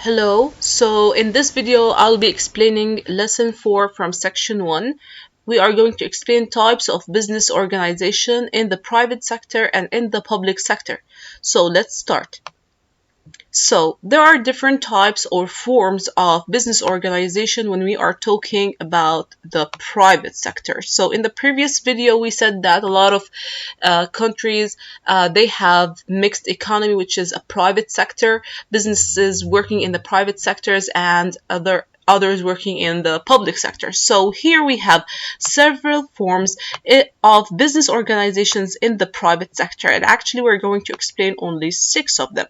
Hello, so in this video I'll be explaining lesson 4 from section 1. We are going to explain types of business organization in the private sector and in the public sector. So let's start. So there are different types or forms of business organization when we are talking about the private sector. So in the previous video we said that a lot of countries they have mixed economy, which is a private sector, businesses working in the private sectors and others working in the public sector. So here we have several forms of business organizations in the private sector, and actually we're going to explain only 6 of them.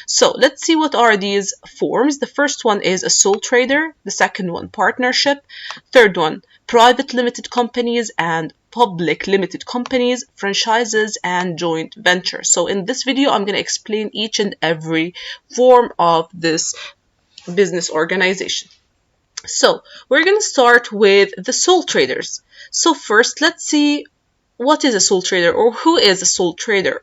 So let's see what are these forms. The first one is a sole trader, the second one partnership, third one private limited companies and public limited companies, franchises, and joint ventures. So in this video I'm going to explain each and every form of this business organization. So we're going to start with the sole traders. So first let's see what is a sole trader, or who is a sole trader.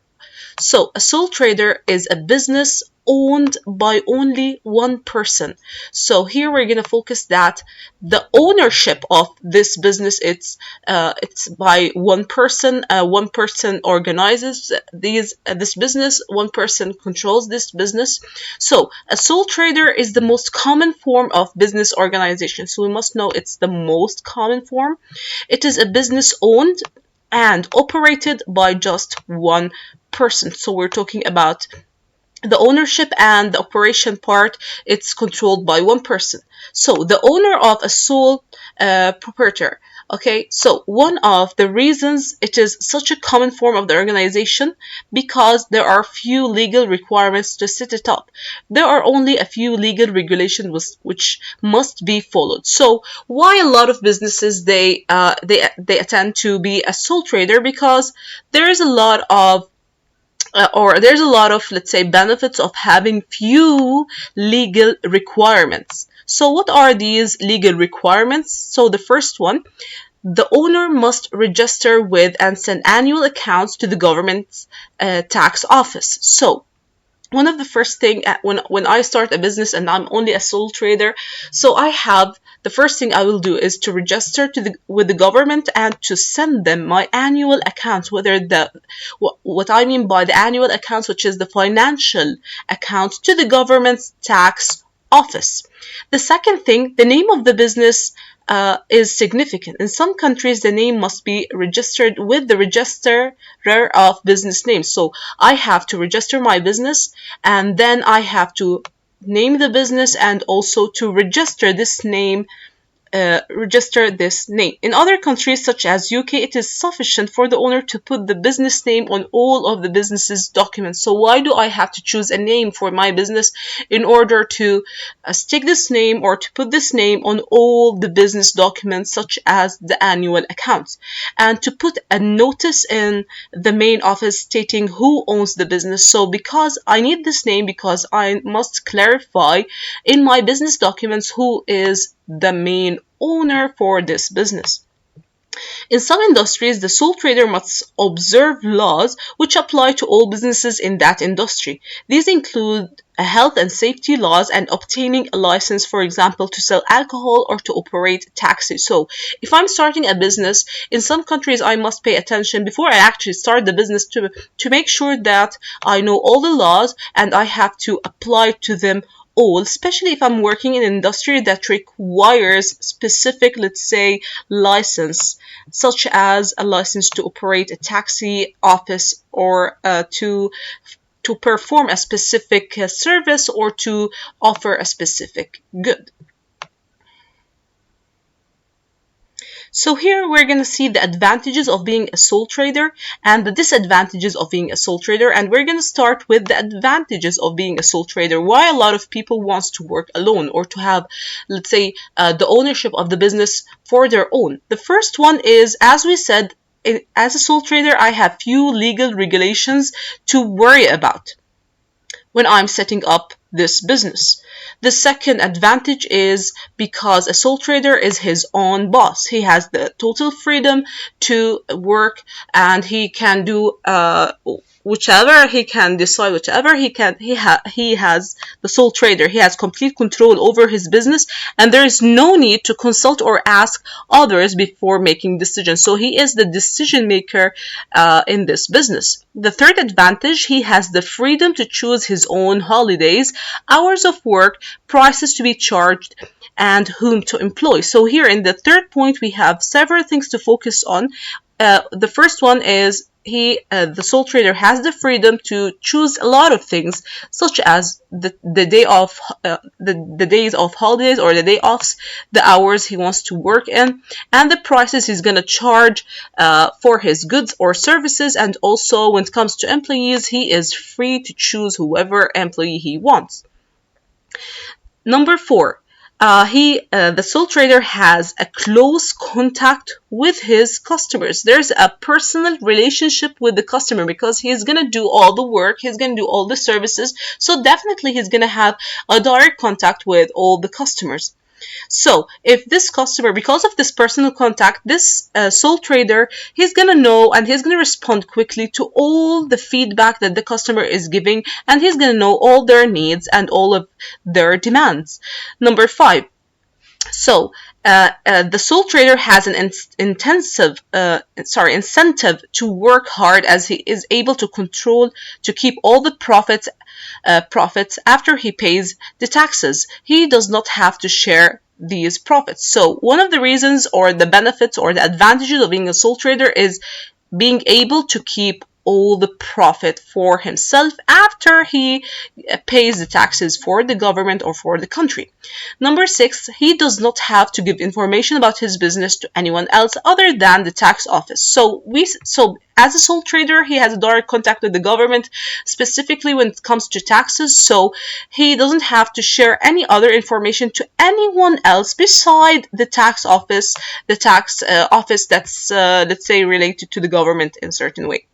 So a sole trader is a business owned by only one person. So here we're going to focus that the ownership of this business, it's by one person. One person organizes this business, one person controls this business. So a sole trader is the most common form of business organization. So we must know it's the most common form. It is a business owned and operated by just one person. So we're talking about the ownership and the operation part, it's controlled by one person. So the owner of a sole proprietor. Okay, so one of the reasons it is such a common form of the organization, because there are few legal requirements to set it up. There are only a few legal regulations which must be followed. So why a lot of businesses they attend to be a sole trader? Because there is a lot of there's a lot of, let's say, benefits of having few legal requirements. So what are these legal requirements? So the first one, the owner must register with and send annual accounts to the government's tax office. So one of the first thing when I start a business and I'm only a sole trader, so I have the first thing I will do is to register with the government and to send them my annual accounts, whether what I mean by the annual accounts, which is the financial accounts, to the government's tax office. The second thing, the name of the business is significant. In some countries, the name must be registered with the Register of Business Names. So I have to register my business, and then I have to name the business and also to register this name. In other countries such as UK, it is sufficient for the owner to put the business name on all of the business's documents. So why do I have to choose a name for my business in order to stick this name or to put this name on all the business documents such as the annual accounts, and to put a notice in the main office stating who owns the business? So because I need this name, because I must clarify in my business documents who is the main owner for this business. In some industries, the sole trader must observe laws which apply to all businesses in that industry. These include health and safety laws and obtaining a license, for example, to sell alcohol or to operate taxis. So if I'm starting a business, in some countries I must pay attention before I actually start the business to make sure that I know all the laws and I have to apply to them all, especially if I'm working in an industry that requires specific, let's say, license, such as a license to operate a taxi office or to perform a specific service or to offer a specific good. So here we're going to see the advantages of being a sole trader and the disadvantages of being a sole trader. And we're going to start with the advantages of being a sole trader. Why a lot of people wants to work alone or to have, let's say, the ownership of the business for their own. The first one is, as we said, as a sole trader, I have few legal regulations to worry about when I'm setting up this business. The second advantage is because a sole trader is his own boss. He has the total freedom to work, and he can do whichever, he can decide whichever he has. The sole trader, he has complete control over his business, and there is no need to consult or ask others before making decisions. So he is the decision maker in this business. The third advantage, he has the freedom to choose his own holidays, hours of work, prices to be charged, and whom to employ. So here in the third point, we have several things to focus on. The first one is the sole trader has the freedom to choose a lot of things, such as the days of holidays or the day offs, the hours he wants to work in, and the prices he's going to charge for his goods or services. And also, when it comes to employees, he is free to choose whoever employee he wants. Number 4, the sole trader has a close contact with his customers. There's a personal relationship with the customer because he's going to do all the work, he's going to do all the services, so definitely he's going to have a direct contact with all the customers. So if this customer, because of this personal contact, this sole trader, he's going to know and he's going to respond quickly to all the feedback that the customer is giving, and he's going to know all their needs and all of their demands. Number 5. So the sole trader has an incentive to work hard, as he is able to control, to keep all the profits after he pays the taxes. He does not have to share these profits. So one of the reasons or the benefits or the advantages of being a sole trader is being able to keep all the profit for himself after he pays the taxes for the government or for the country. Number 6, he does not have to give information about his business to anyone else other than the tax office. So as a sole trader, he has a direct contact with the government, specifically when it comes to taxes. So he doesn't have to share any other information to anyone else beside the tax office, that's let's say related to the government in a certain way.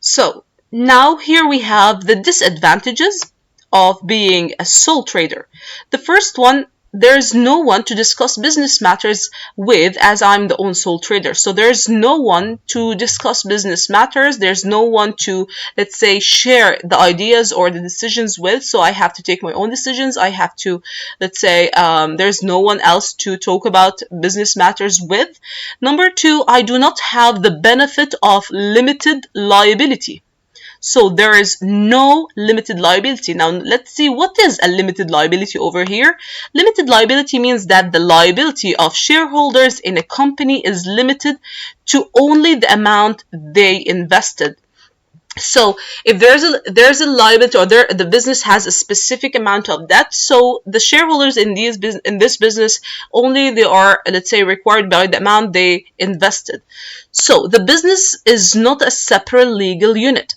So now here we have the disadvantages of being a sole trader. The first one, there's no one to discuss business matters with, as I'm the own sole trader. So there's no one to discuss business matters. There's no one to, let's say, share the ideas or the decisions with. So I have to take my own decisions. I have to, let's say, there's no one else to talk about business matters with. Number 2, I do not have the benefit of limited liability. So there is no limited liability. Now let's see what is a limited liability over here. Limited liability means that the liability of shareholders in a company is limited to only the amount they invested. So if there's a liability, or the business has a specific amount of debt, so the shareholders in this business only, they are, let's say, required by the amount they invested. So the business is not a separate legal unit.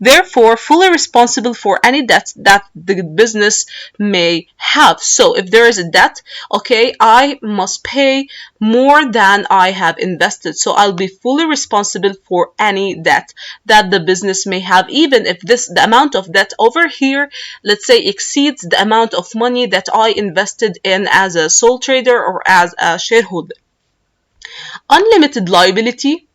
Therefore fully responsible for any debt that the business may have. So if there is a debt, okay, I must pay more than I have invested, so I'll be fully responsible for any debt that the business may have, even if the amount of debt over here, let's say, exceeds the amount of money that I invested in as a sole trader or as a shareholder. Unlimited liability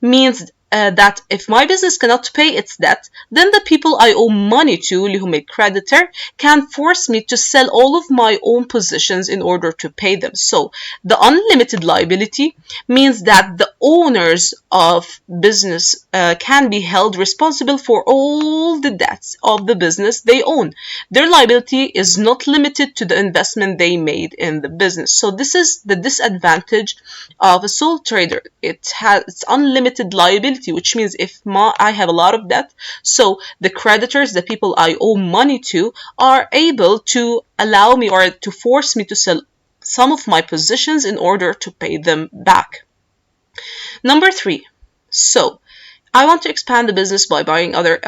means that if my business cannot pay its debt, then the people I owe money to, اللي هم creditor, can force me to sell all of my own positions in order to pay them. So the unlimited liability means that the owners of business can be held responsible for all the debts of the business they own. Their liability is not limited to the investment they made in the business. So this is the disadvantage of a sole trader. It's unlimited liability, which means if I have a lot of debt, so the creditors, the people I owe money to, are able to allow me or to force me to sell some of my positions in order to pay them back. Number 3, so I want to expand the business by buying other,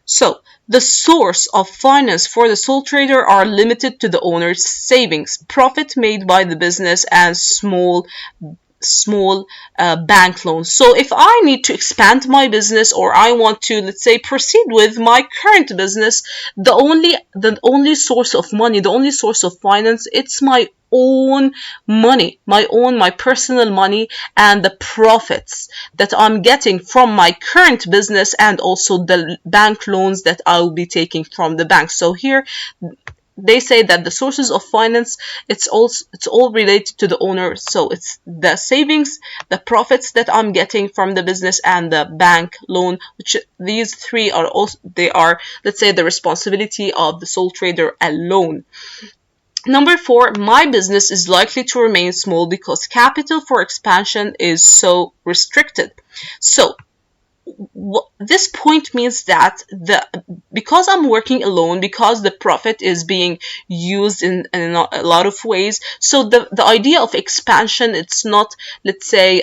so the source of finance for the sole trader are limited to the owner's savings, profit made by the business, and small small bank loans. So if I need to expand my business, or I want to, let's say, proceed with my current business, the only source of money, the only source of finance, it's my own money, my personal money, and the profits that I'm getting from my current business, and also the bank loans that I'll be taking from the bank. So here they say that the sources of finance, it's all related to the owner. So it's the savings, the profits that I'm getting from the business, and the bank loan, which these three are also, they are, let's say, the responsibility of the sole trader alone. Number 4, my business is likely to remain small because capital for expansion is so restricted. So this point means that because I'm working alone, because the profit is being used in a lot of ways, so the idea of expansion, it's not, let's say,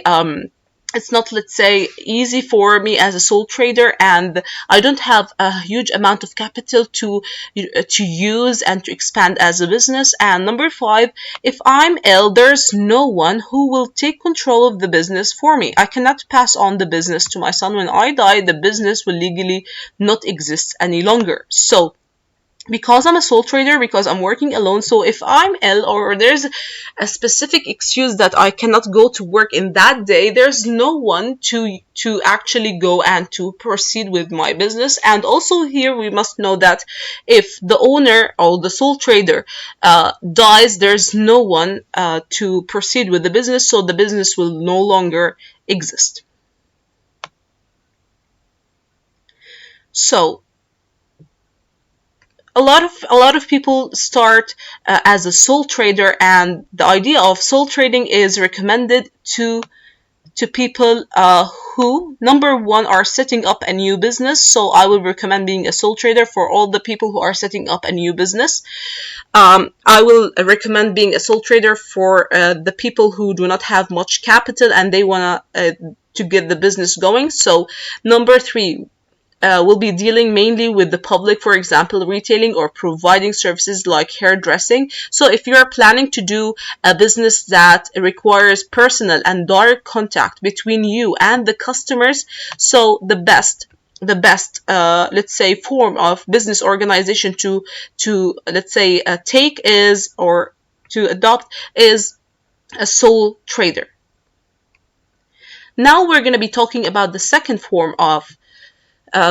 easy for me as a sole trader, and I don't have a huge amount of capital to use and to expand as a business. And number 5, if I'm ill, there's no one who will take control of the business for me. I cannot pass on the business to my son. When I die, the business will legally not exist any longer. So because I'm a sole trader, because I'm working alone, so if I'm ill, or there's a specific excuse that I cannot go to work in that day, there's no one to actually go and to proceed with my business. And also here we must know that if the owner or the sole trader dies, there's no one to proceed with the business, so the business will no longer exist. So a lot of people start as a sole trader, and the idea of sole trading is recommended to people who, number 1, are setting up a new business. So I would recommend being a sole trader for all the people who are setting up a new business. I will recommend being a sole trader for the people who do not have much capital and they want to get the business going. So number 3, will be dealing mainly with the public, for example, retailing or providing services like hairdressing. So if you are planning to do a business that requires personal and direct contact between you and the customers, so the best let's say form of business organization to let's say take is, or to adopt, is a sole trader. Now we're going to be talking about the second form of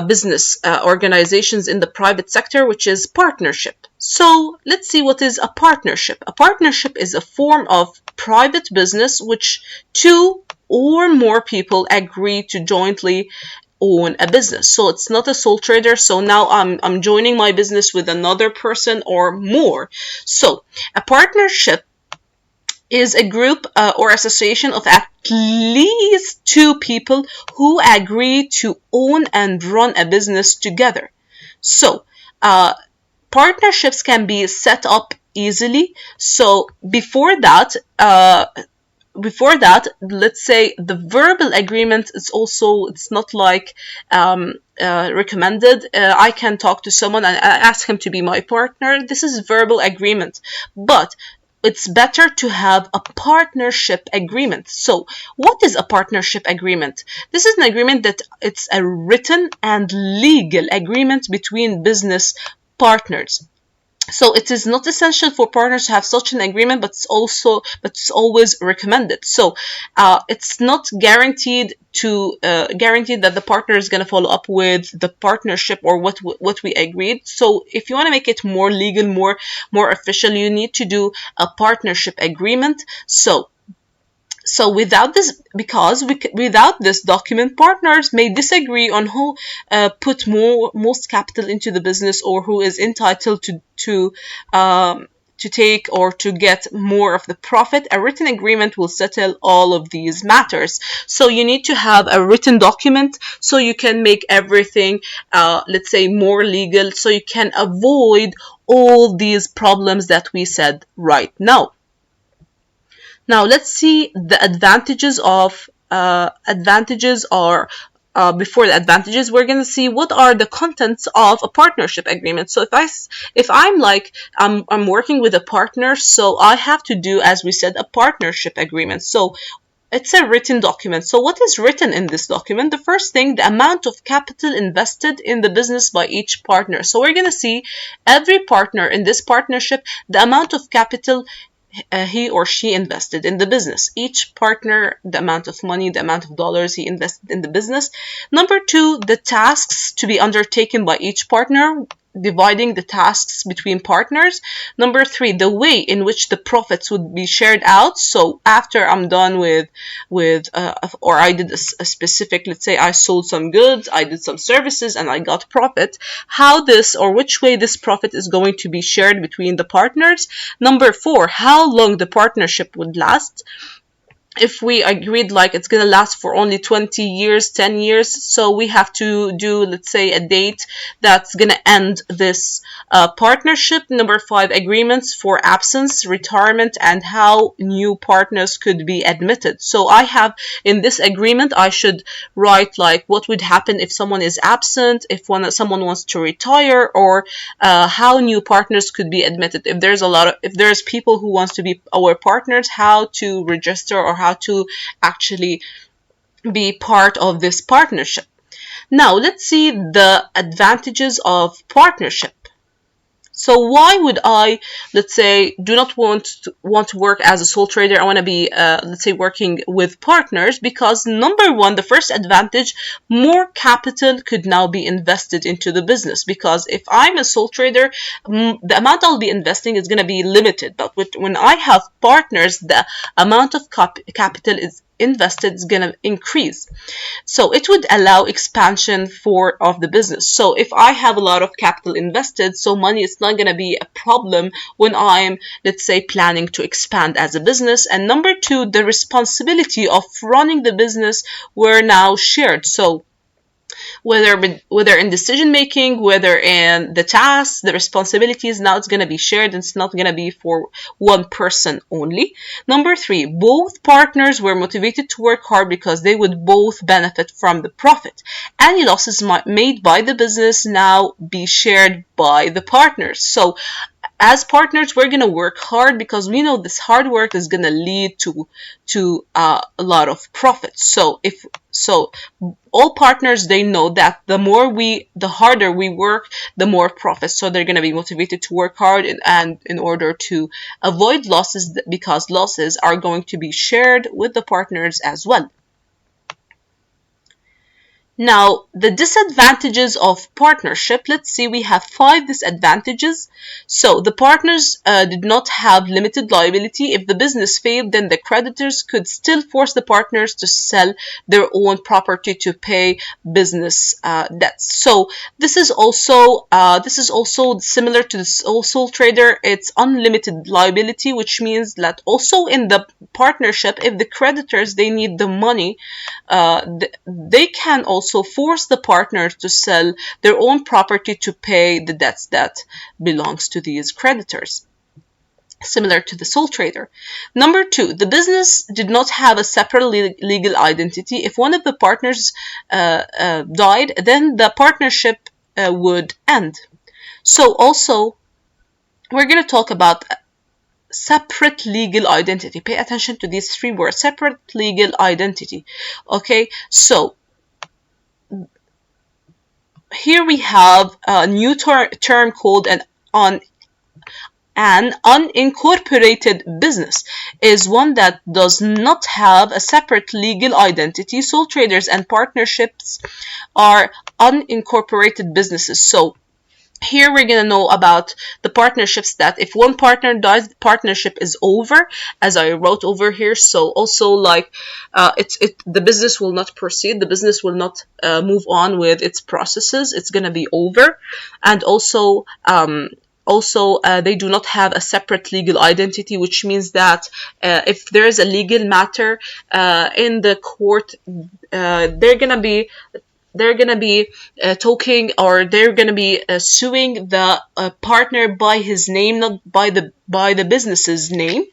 business organizations in the private sector, which is partnership. So let's see, what is a partnership? A partnership is a form of private business which 2 or more people agree to jointly own a business. So it's not a sole trader. So now I'm joining my business with another person or more. So a partnership is a group or association of at least 2 people who agree to own and run a business together. So partnerships can be set up easily. So before that, let's say the verbal agreement is also, it's not like recommended. I can talk to someone and ask him to be my partner. This is verbal agreement, but it's better to have a partnership agreement. So what is a partnership agreement? This is an agreement that it's a written and legal agreement between business partners. So it is not essential for partners to have such an agreement, but it's always recommended. So it's not guaranteed that the partner is going to follow up with the partnership or what we agreed. So if you want to make it more legal, more official, you need to do a partnership agreement. So without this document, partners may disagree on who put most capital into the business, or who is entitled to take or to get more of the profit. A written agreement will settle all of these matters. So you need to have a written document so you can make everything, let's say, more legal, so you can avoid all these problems that we said right now. Now let's see the advantages of before the advantages, we're going to see what are the contents of a partnership agreement. So if I'm working with a partner, so I have to do, as we said, a partnership agreement. So It's a written document. So what is written in this document? The first thing, the amount of capital invested in the business by each partner. So we're going to see every partner in this partnership, the amount of capital he or she invested in the business. Each partner, the amount of money, the amount of dollars he invested in the business. Number two, the tasks to be undertaken by each partner, dividing the tasks between partners. Number three, the way in which the profits would be shared out. So after I'm done with or I did a specific, let's say I sold some goods, I did some services, and I got profit, how this or which way this profit is going to be shared between the partners. Number four, how long the partnership would last. If we agreed like it's gonna last for only 20 years, 10 years, so we have to do, let's say, a date that's gonna end this partnership. Number five, agreements for absence, retirement, and how new partners could be admitted. So I have in this agreement, I should write like what would happen if someone is absent, if someone wants to retire, or how new partners could be admitted. If there's people who wants to be our partners, how to register or how to actually be part of this partnership. Now let's see the advantages of partnership. So why would I, let's say, do not want to work as a sole trader? I want to be, let's say, working with partners, because number one, the first advantage, more capital could now be invested into the business. Because if I'm a sole trader, the amount I'll be investing is going to be limited. But when I have partners, the amount of capital is invested is going to increase. So it would allow expansion of the business. So if I have a lot of capital invested, so money is not going to be a problem when I'm, let's say, planning to expand as a business. And number two, the responsibility of running the business were now shared. So whether in decision making, whether in the tasks, the responsibilities, now it's going to be shared, and it's not going to be for one person only. Number three, both partners were motivated to work hard because they would both benefit from the profit. Any losses made by the business now be shared by the partners. So as partners, we're going to work hard because we know this hard work is going to lead to a lot of profit. So all partners, they know that the harder we work, the more profit. So they're going to be motivated to work hard and in order to avoid losses, because losses are going to be shared with the partners as well. Now, the disadvantages of partnership, let's see, we have 5 disadvantages. So, the partners did not have limited liability. If the business failed, then the creditors could still force the partners to sell their own property to pay business debts. So, this is also similar to the sole trader. It's unlimited liability, which means that also in the partnership, if the creditors, they need the money, they can also force the partners to sell their own property to pay the debts that belongs to these creditors, similar to the sole trader. Number 2, the business did not have a separate legal identity. If one of the partners died, then the partnership would end. So also, we're going to talk about separate legal identity. Pay attention to these 3 words: separate legal identity. Okay, so here we have a new term called an unincorporated business is one that does not have a separate legal identity. Sole traders and partnerships are unincorporated businesses. So here we're going to know about the partnerships that if one partner dies, the partnership is over, as I wrote over here. So also like the business will not proceed, the business will not move on with its processes, it's going to be over. And also they do not have a separate legal identity, which means that if there is a legal matter in the court, they're going to be talking, or they're going to be suing the partner by his name, not by the business's name.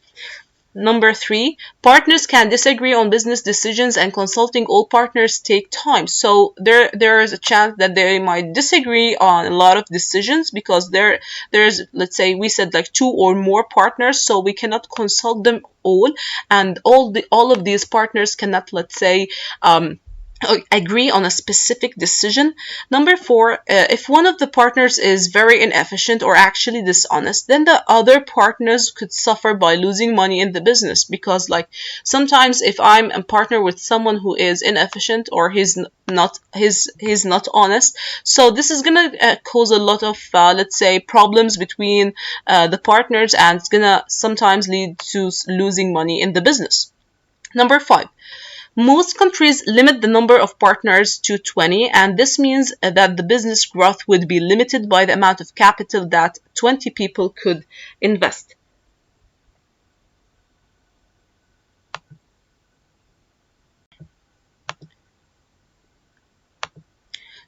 Number three, partners can disagree on business decisions and consulting all partners take time. So there is a chance that they might disagree on a lot of decisions because there's, let's say we said like two or more partners, so we cannot consult them all, and all of these partners cannot, let's say, agree on a specific decision. Number four, if one of the partners is very inefficient or actually dishonest, then the other partners could suffer by losing money in the business, because like sometimes if I'm a partner with someone who is inefficient or he's not honest, so this is gonna cause a lot of let's say problems between the partners, and it's gonna sometimes lead to losing money in the business. Number five, most countries limit the number of partners to 20, and this means that the business growth would be limited by the amount of capital that 20 people could invest.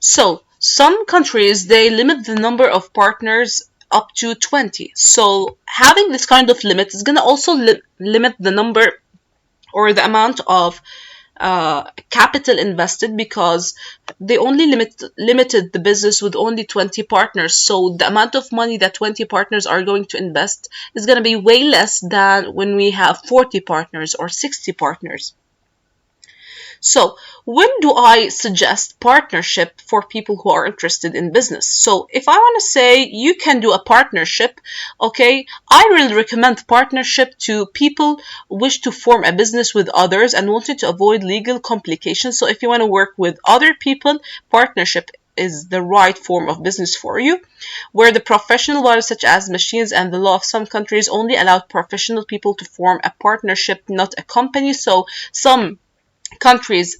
So, some countries, they limit the number of partners up to 20. So, having this kind of limit is going to also limit the number or the amount of capital invested, because they only limited the business with only 20 partners. So the amount of money that 20 partners are going to invest is going to be way less than when we have 40 partners or 60 partners. So when do I suggest partnership for people who are interested in business? So if I want to say you can do a partnership, okay, I will recommend partnership to people who wish to form a business with others and wanted to avoid legal complications. So if you want to work with other people, partnership is the right form of business for you, where the professional bodies such as machines and the law of some countries only allow professional people to form a partnership, not a company. So some countries,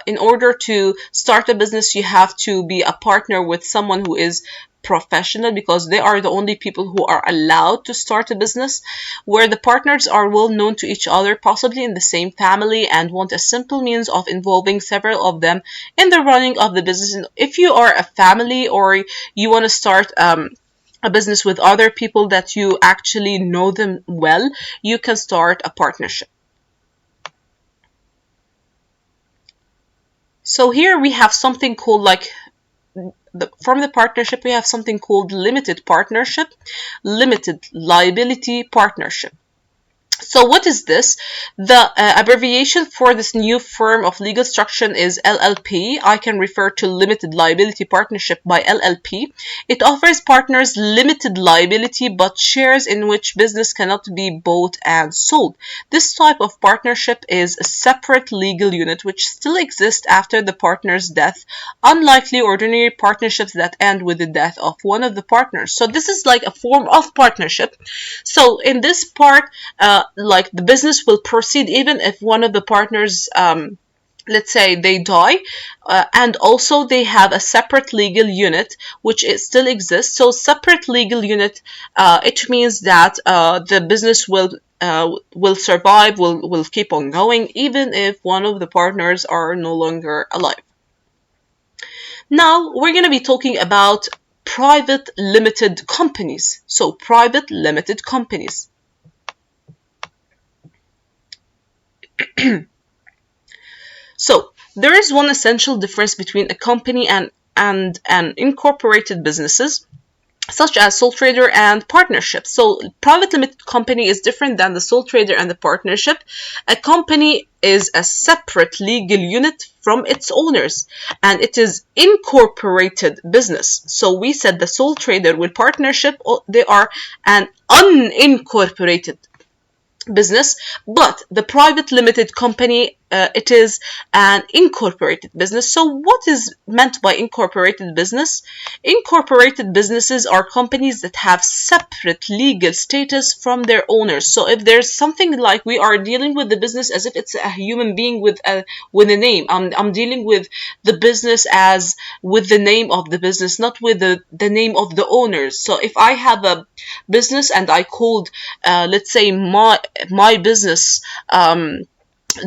in order to start a business, you have to be a partner with someone who is professional, because they are the only people who are allowed to start a business, where the partners are well known to each other, possibly in the same family, and want a simple means of involving several of them in the running of the business. And if you are a family or you want to start a business with other people that you actually know them well, you can start a partnership. So here we have something called like from the partnership, we have something called limited partnership, limited liability partnership. So what is this? The abbreviation for this new form of legal structure is LLP. I can refer to Limited Liability Partnership by LLP. It offers partners limited liability but shares in which business cannot be bought and sold. This type of partnership is a separate legal unit which still exists after the partner's death, unlike ordinary partnerships that end with the death of one of the partners. So this is like a form of partnership. So in this part, like the business will proceed even if one of the partners, let's say they die, and also they have a separate legal unit which still exists. So separate legal unit, it means that the business will survive, will keep on going even if one of the partners are no longer alive. Now we're going to be talking about private limited companies. So private limited companies. So there is one essential difference between a company and an incorporated businesses, such as sole trader and partnership. So private limited company is different than the sole trader and the partnership. A company is a separate legal unit from its owners, and it is incorporated business. So we said the sole trader with partnership, they are an unincorporated business, but the private limited company, it is an incorporated business. So what is meant by incorporated business? Incorporated businesses are companies that have separate legal status from their owners. So if there's something like we are dealing with the business as if it's a human being with a name, I'm dealing with the business as with the name of the business, not with the name of the owners. So if I have a business and I called, let's say my business,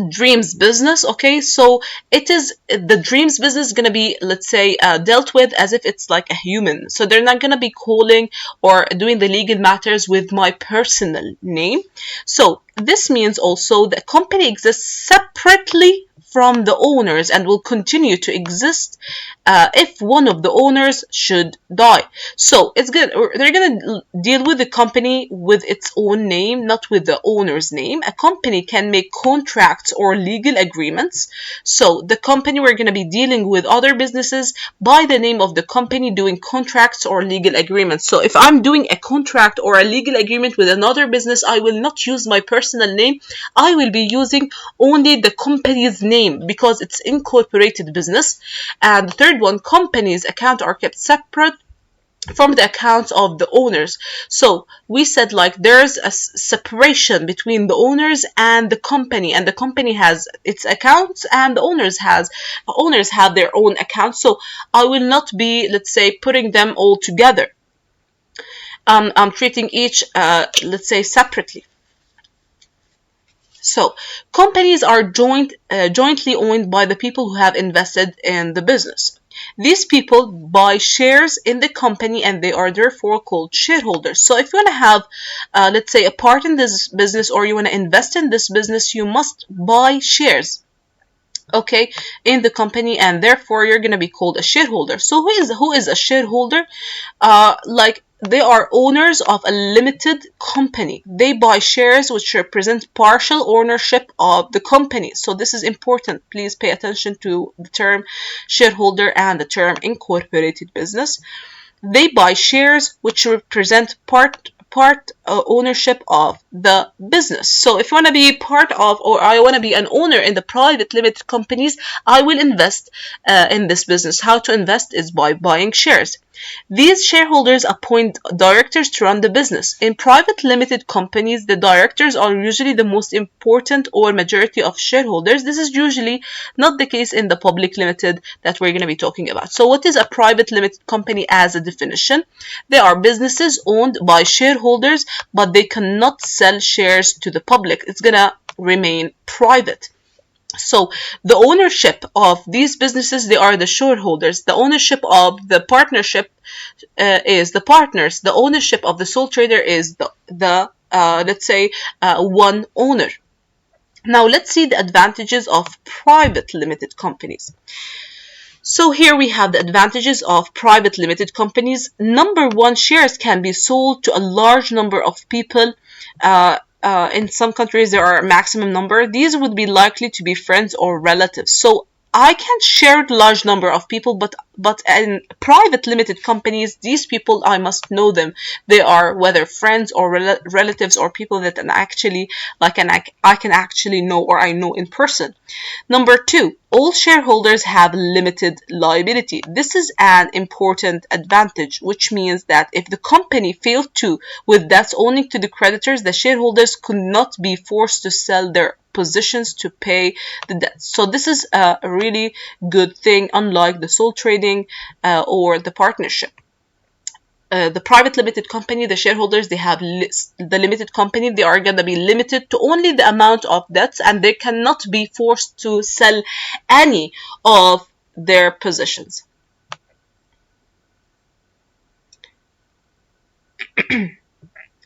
dreams business. Okay, so it is the dreams business going to be, let's say, dealt with as if it's like a human, so they're not going to be calling or doing the legal matters with my personal name. So this means also the company exists separately from the owners and will continue to exist if one of the owners should die. So it's good. They're gonna deal with the company with its own name, not with the owner's name. A company can make contracts or legal agreements. So the company, we're gonna be dealing with other businesses by the name of the company, doing contracts or legal agreements. So if I'm doing a contract or a legal agreement with another business, I will not use my personal name. I will be using only the company's name because it's incorporated business. And the third one, companies' accounts are kept separate from the accounts of the owners. So we said like there's a separation between the owners and the company has its accounts, and the owners have their own accounts. So I will not be, let's say, putting them all together. I'm treating each, let's say, separately. So companies are jointly owned by the people who have invested in the business. These people buy shares in the company and they are therefore called shareholders. So if you want to have, let's say, a part in this business, or you want to invest in this business, you must buy shares, okay, in the company, and therefore you're going to be called a shareholder. So who is a shareholder? Like, they are owners of a limited company. They buy shares which represent partial ownership of the company. So this is important. Please pay attention to the term shareholder and the term incorporated business. They buy shares which represent part ownership of the business. So if you want to be part of, or I want to be an owner in the private limited companies, I will invest in this business. How to invest is by buying shares. These shareholders appoint directors to run the business. In private limited companies, the directors are usually the most important or majority of shareholders. This is usually not the case in the public limited that we're going to be talking about. So what is a private limited company as a definition? They are businesses owned by shareholders, but they cannot sell shares to the public. It's going to remain private. So the ownership of these businesses, they are the shareholders. The ownership of the partnership is the partners. The ownership of the sole trader is the let's say, one owner. Now let's see the advantages of private limited companies. So here we have the advantages of private limited companies. Number one, shares can be sold to a large number of people. In some countries, there are a maximum number. These would be likely to be friends or relatives. So I can share a large number of people, but in private limited companies, these people, I must know them. They are whether friends or relatives or people that I can actually know, or I know in person. Number two, all shareholders have limited liability. This is an important advantage, which means that if the company failed to, with debts owing to the creditors, the shareholders could not be forced to sell their positions to pay the debt. So this is a really good thing, unlike the sole trading or the partnership. The private limited company, the shareholders, they have the limited company, they are going to be limited to only the amount of debts, and they cannot be forced to sell any of their positions.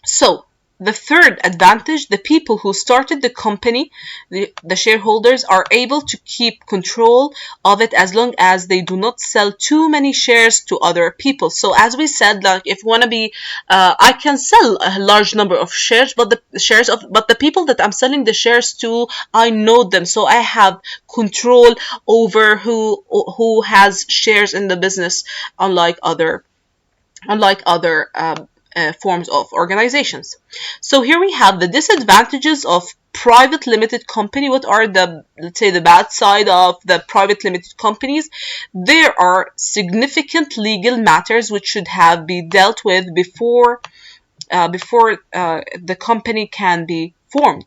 So the third advantage, the people who started the company, the shareholders, are able to keep control of it as long as they do not sell too many shares to other people. So as we said, like, if you want to be, I can sell a large number of shares, but the people that I'm selling the shares to, I know them, so I have control over who has shares in the business, unlike other forms of organizations. So here we have the disadvantages of private limited company. What are the, let's say, the bad side of the private limited companies? There are significant legal matters which should have been dealt with before the company can be formed.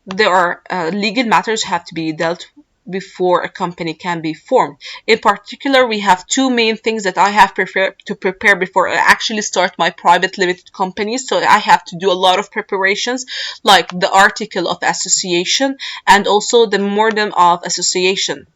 There are legal matters have to be dealt before a company can be formed. In particular, we have two main things that I have to prepare before I actually start my private limited company. So I have to do a lot of preparations, like the article of association and also the memorandum of association.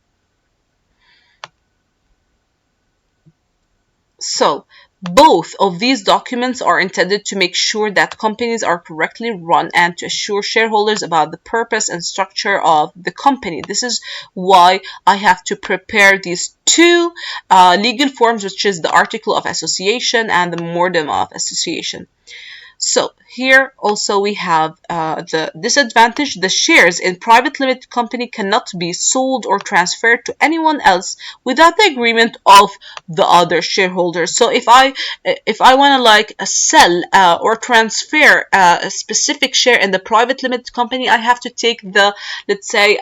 So, both of these documents are intended to make sure that companies are correctly run and to assure shareholders about the purpose and structure of the company. This is why I have to prepare these two legal forms, which is the Article of Association and the Memorandum of Association. So here also we have the disadvantage. The shares in private limited company cannot be sold or transferred to anyone else without the agreement of the other shareholders. So if I want to like sell or transfer a specific share in the private limited company, I have to take the, let's say,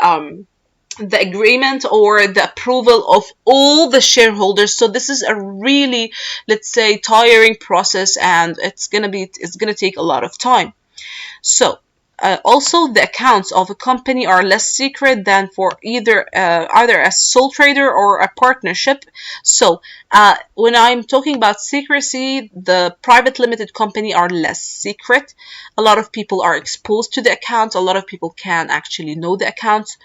the agreement or the approval of all the shareholders. So this is a really, let's say, tiring process, and it's gonna take a lot of time. So also, the accounts of a company are less secret than for either a sole trader or a partnership. So when I'm talking about secrecy, the private limited company are less secret. A lot of people are exposed to the accounts. A lot of people can actually know the accounts.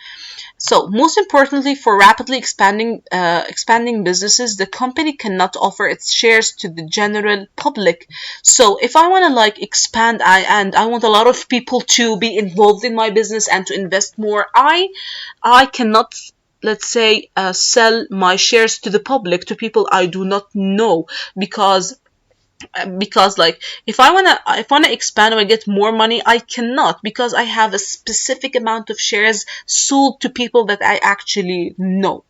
So most importantly, for rapidly expanding businesses, the company cannot offer its shares to the general public. So if I want to like expand and I want a lot of people to be involved in my business and to invest more, I cannot, let's say, sell my shares to the public, to people I do not know, because like if I wanna expand or get more money, I cannot, because I have a specific amount of shares sold to people that I actually know.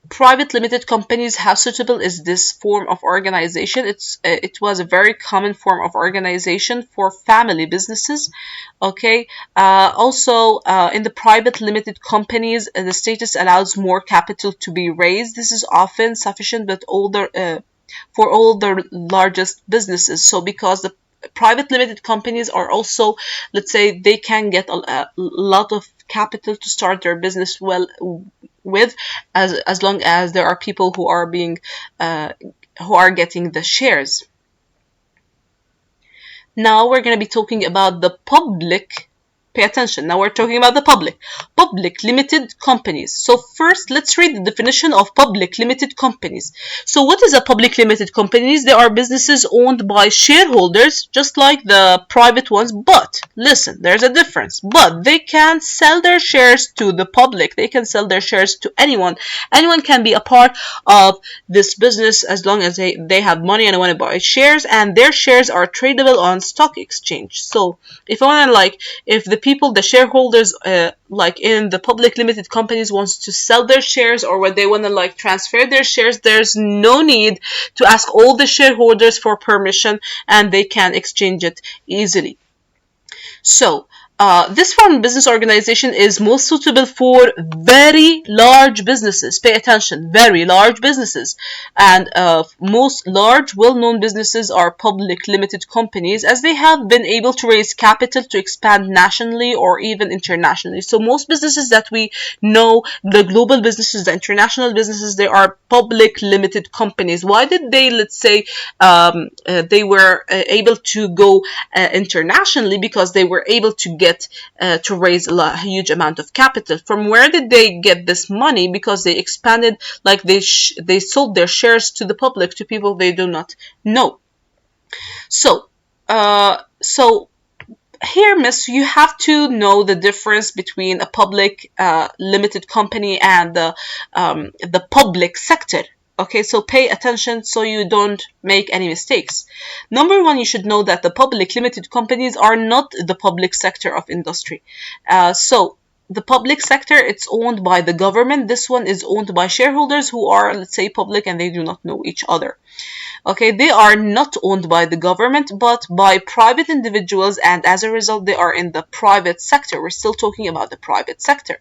Private limited companies, how suitable is this form of organization? It was a very common form of organization for family businesses. Okay. Also, in the private limited companies, the status allows more capital to be raised. This is often sufficient, but older for all the largest businesses. So because the private limited companies are also, let's say, they can get a lot of capital to start their business well with, as long as there are people uh, who are getting the shares. Now we're going to be talking about the public. Pay attention. Now we're talking about the public limited companies. So first, let's read the definition of public limited companies. So what is a public limited companies? They are businesses owned by shareholders, just like the private ones. But listen, there's a difference. But they can sell their shares to the public. They can sell their shares to anyone. Anyone can be a part of this business as long as they have money and want to buy shares, and their shares are tradable on stock exchange. So if I want to like, if the shareholders, like in the public limited companies, wants to sell their shares, or when they want to like transfer their shares, there's no need to ask all the shareholders for permission, and they can exchange it easily. So, this form of business organization is most suitable for very large businesses. Pay attention, very large businesses. And most large, well-known businesses are public limited companies, as they have been able to raise capital to expand nationally or even internationally. So most businesses that we know, the global businesses, the international businesses, they are public limited companies. Why did they, let's say, they were able to go internationally? Because they were able to get to raise a huge amount of capital. From where did they get this money? Because they expanded, like they sold their shares to the public, to people they do not know. So, so here, miss, you have to know the difference between a public limited company and the public sector. Okay, so pay attention so you don't make any mistakes. Number one, you should know that the public limited companies are not the public sector of industry. So the public sector, it's owned by the government. This one is owned by shareholders who are, let's say, public, and they do not know each other. Okay, they are not owned by the government, but by private individuals, and as a result, they are in the private sector. We're still talking about the private sector.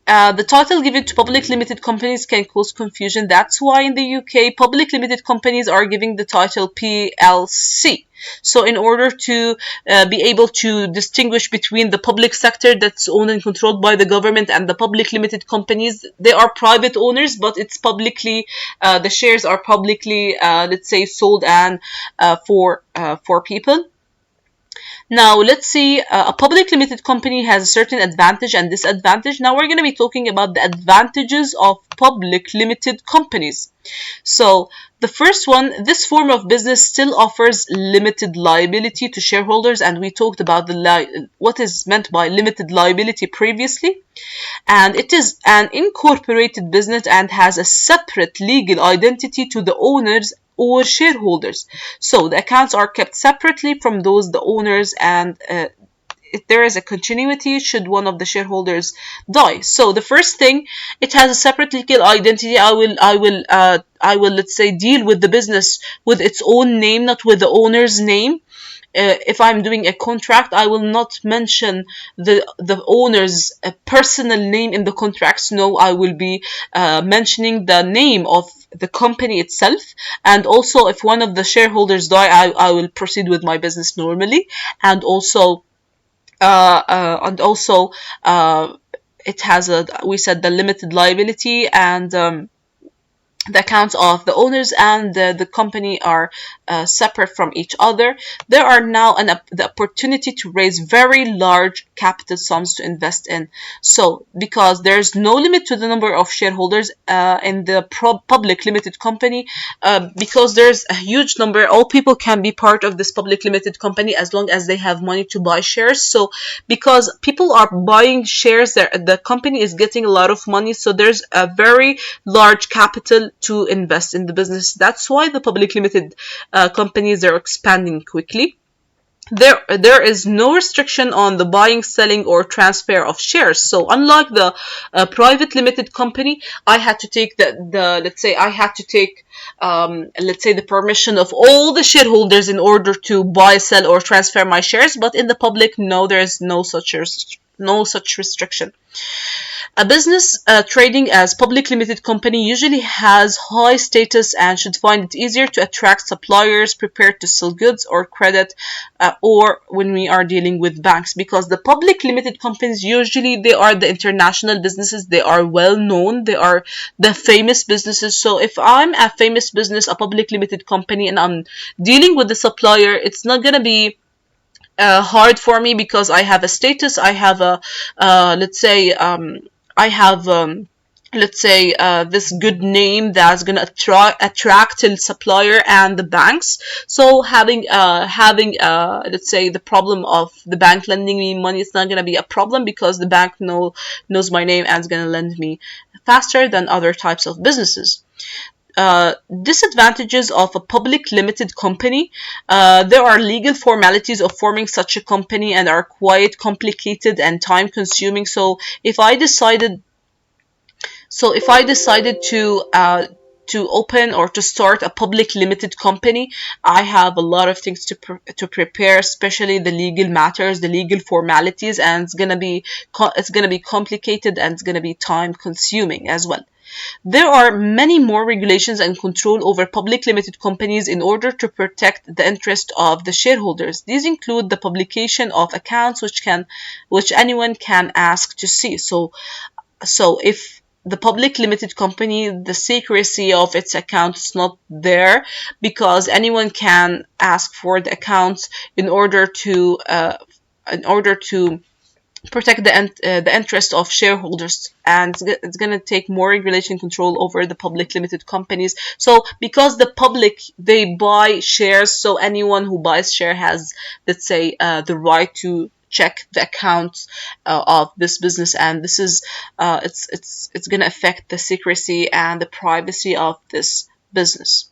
The title given to public limited companies can cause confusion. That's why in the UK, public limited companies are giving the title PLC. So in order to be able to distinguish between the public sector that's owned and controlled by the government and the public limited companies, they are private owners, but it's publicly, the shares are publicly, let's say, sold and for people. Now, let's see, a public limited company has a certain advantage and disadvantage. Now, we're going to be talking about the advantages of public limited companies. So, the first one, this form of business still offers limited liability to shareholders, and we talked about what is meant by limited liability previously. And it is an incorporated business and has a separate legal identity to the owners or shareholders. So the accounts are kept separately from those the owners, and if there is a continuity should one of the shareholders die. So the first thing, it has a separate legal identity. I will let's say deal with the business with its own name, not with the owner's name. If I'm doing a contract, I will not mention the owner's personal name in the contracts. No, I will be mentioning the name of the company itself. And also, if one of the shareholders die, I will proceed with my business normally. And also, it has we said the limited liability, and the accounts of the owners and the company are separate from each other. There are now the opportunity to raise very large capital sums to invest in. So, because there's no limit to the number of shareholders in the public limited company, because there's a huge number, all people can be part of this public limited company as long as they have money to buy shares. So, because people are buying shares, the company is getting a lot of money, so there's a very large capital to invest in the business. That's why the public limited companies are expanding quickly. There is no restriction on the buying, selling, or transfer of shares. So unlike the private limited company, I had to take let's say the permission of all the shareholders in order to buy, sell, or transfer my shares. But in the public, no, there is no such restriction. A business trading as public limited company usually has high status and should find it easier to attract suppliers prepared to sell goods or credit, or when we are dealing with banks, because the public limited companies usually they are the international businesses, they are well known, they are the famous businesses. So if I'm a famous business, a public limited company, and I'm dealing with the supplier, it's not gonna be hard for me because I have a status, I have a I have this good name that's gonna attract the supplier and the banks. So having let's say the problem of the bank lending me money, it's not gonna be a problem because the bank knows my name and is gonna lend me faster than other types of businesses. Disadvantages of a public limited company. There are legal formalities of forming such a company and are quite complicated and time consuming. So if I decided to open or to start a public limited company, I have a lot of things to prepare, especially the legal matters, the legal formalities, and it's gonna be complicated and it's gonna be time consuming as well. There are many more regulations and control over public limited companies in order to protect the interest of the shareholders. These include the publication of accounts which anyone can ask to see. So if the public limited company, the secrecy of its accounts is not there, because anyone can ask for the accounts in order to protect the interest of shareholders, and it's going to take more regulation control over the public limited companies. So because the public, they buy shares, so anyone who buys share has, let's say, the right to check the accounts of this business, and this is it's going to affect the secrecy and the privacy of this business.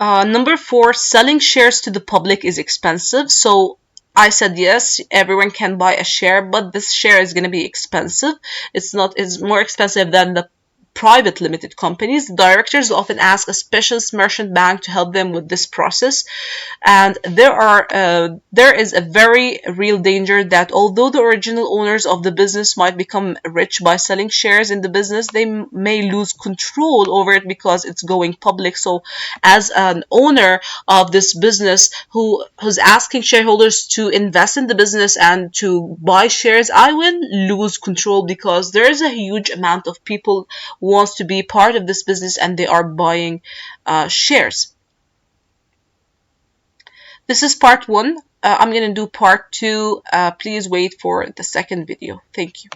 Number 4, selling shares to the public is expensive. So I said yes, everyone can buy a share, but this share is going to be expensive. It's more expensive than the private limited companies, the directors often ask a specialist merchant bank to help them with this process. And there is a very real danger that although the original owners of the business might become rich by selling shares in the business, they may lose control over it because it's going public. So as an owner of this business who's asking shareholders to invest in the business and to buy shares, I will lose control because there is a huge amount of people who wants to be part of this business and they are buying shares. This is part one. I'm going to do part two. Please wait for the second video. Thank you.